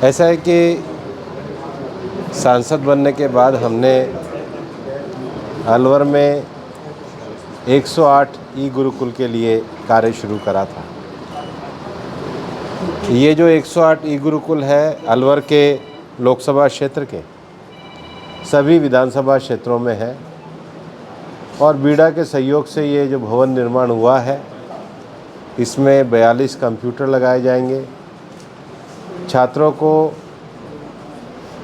ऐसा है कि सांसद बनने के बाद हमने अलवर में 108 ई गुरुकुल के लिए कार्य शुरू करा था। ये जो 108 ई गुरुकुल है अलवर के लोकसभा क्षेत्र के सभी विधानसभा क्षेत्रों में है और बीडा के सहयोग से ये जो भवन निर्माण हुआ है इसमें 42 कंप्यूटर लगाए जाएंगे। छात्रों को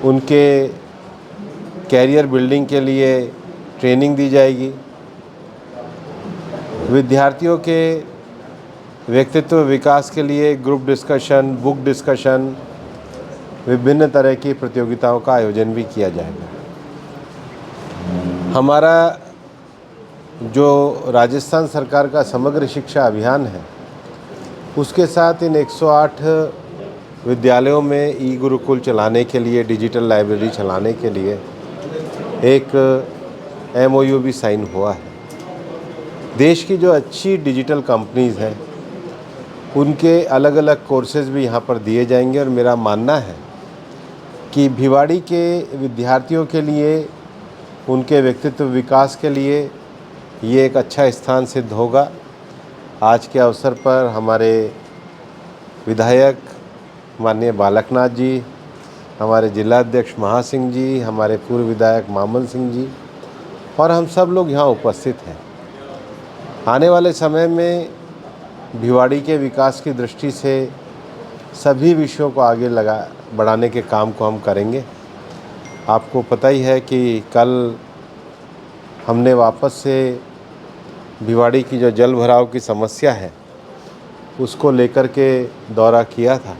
उनके कैरियर बिल्डिंग के लिए ट्रेनिंग दी जाएगी। विद्यार्थियों के व्यक्तित्व विकास के लिए ग्रुप डिस्कशन, बुक डिस्कशन, विभिन्न तरह की प्रतियोगिताओं का आयोजन भी किया जाएगा। हमारा जो राजस्थान सरकार का समग्र शिक्षा अभियान है उसके साथ इन 108 विद्यालयों में ई गुरुकुल चलाने के लिए, डिजिटल लाइब्रेरी चलाने के लिए एक MOU भी साइन हुआ है। देश की जो अच्छी डिजिटल कंपनीज़ हैं उनके अलग अलग कोर्सेज़ भी यहाँ पर दिए जाएंगे और मेरा मानना है कि भिवाड़ी के विद्यार्थियों के लिए, उनके व्यक्तित्व विकास के लिए ये एक अच्छा स्थान सिद्ध होगा। आज के अवसर पर हमारे विधायक माननीय बालकनाथ जी, हमारे जिला अध्यक्ष महासिंह जी, हमारे पूर्व विधायक मामन सिंह जी और हम सब लोग यहाँ उपस्थित हैं। आने वाले समय में भिवाड़ी के विकास की दृष्टि से सभी विषयों को आगे बढ़ाने के काम को हम करेंगे। आपको पता ही है कि कल हमने वापस से भिवाड़ी की जो जल भराव की समस्या है उसको लेकर के दौरा किया था।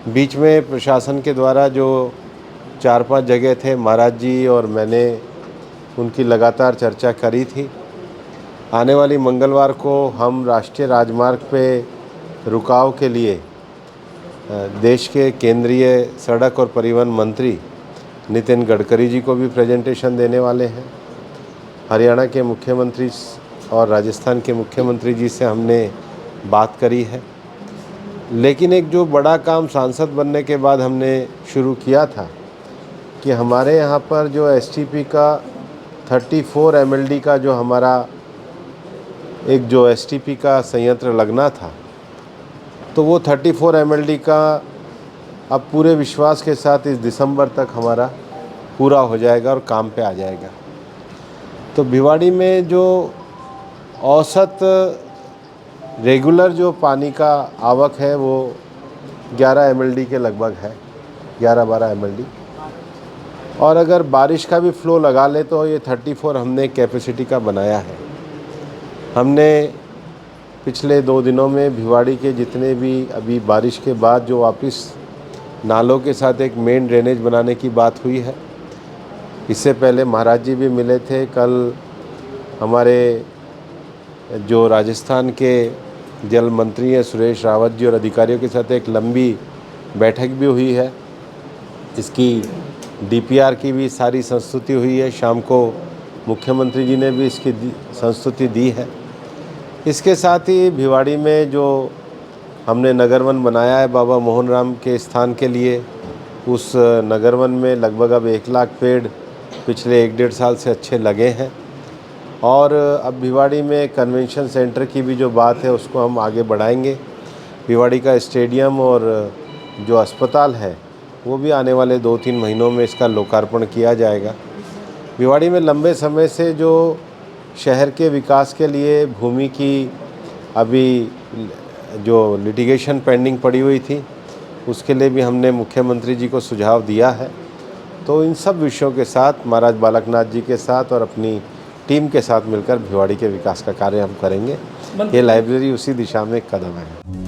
बीच में प्रशासन के द्वारा जो 4-5 जगह थे, महाराज जी और मैंने उनकी लगातार चर्चा करी थी। आने वाली मंगलवार को हम राष्ट्रीय राजमार्ग पे रुकाव के लिए देश के केंद्रीय सड़क और परिवहन मंत्री नितिन गडकरी जी को भी प्रेजेंटेशन देने वाले हैं। हरियाणा के मुख्यमंत्री और राजस्थान के मुख्यमंत्री जी से हमने बात करी है। लेकिन एक जो बड़ा काम सांसद बनने के बाद हमने शुरू किया था कि हमारे यहाँ पर जो STP का 34 MLD का जो हमारा एक जो STP का संयंत्र लगना था, तो वो 34 MLD का अब पूरे विश्वास के साथ इस दिसंबर तक हमारा पूरा हो जाएगा और काम पे आ जाएगा। तो भिवाड़ी में जो औसत रेगुलर जो पानी का आवक है वो 11 MLD के लगभग है, 11-12 MLD। और अगर बारिश का भी फ्लो लगा ले तो ये 34 हमने कैपेसिटी का बनाया है। हमने पिछले 2 दिनों में भिवाड़ी के जितने भी अभी बारिश के बाद जो वापस नालों के साथ एक मेन ड्रेनेज बनाने की बात हुई है। इससे पहले महाराज जी भी मिले थे। कल हमारे जो राजस्थान के जल मंत्री हैं सुरेश रावत जी और अधिकारियों के साथ एक लंबी बैठक भी हुई है। इसकी DPR की भी सारी संस्तुति हुई है। शाम को मुख्यमंत्री जी ने भी इसकी संस्तुति दी है। इसके साथ ही भिवाड़ी में जो हमने नगरवन बनाया है बाबा मोहन राम के स्थान के लिए, उस नगरवन में लगभग अब 1 लाख पेड़ पिछले 1-1.5 साल से अच्छे लगे हैं। और अब भिवाड़ी में कन्वेंशन सेंटर की भी जो बात है उसको हम आगे बढ़ाएंगे। भिवाड़ी का स्टेडियम और जो अस्पताल है वो भी आने वाले 2-3 महीनों में इसका लोकार्पण किया जाएगा। भिवाड़ी में लंबे समय से जो शहर के विकास के लिए भूमि की अभी जो लिटिगेशन पेंडिंग पड़ी हुई थी उसके लिए भी हमने मुख्यमंत्री जी को सुझाव दिया है। तो इन सब विषयों के साथ महाराज बालकनाथ जी के साथ और अपनी टीम के साथ मिलकर भिवाड़ी के विकास का कार्य हम करेंगे। ये लाइब्रेरी उसी दिशा में एक कदम है।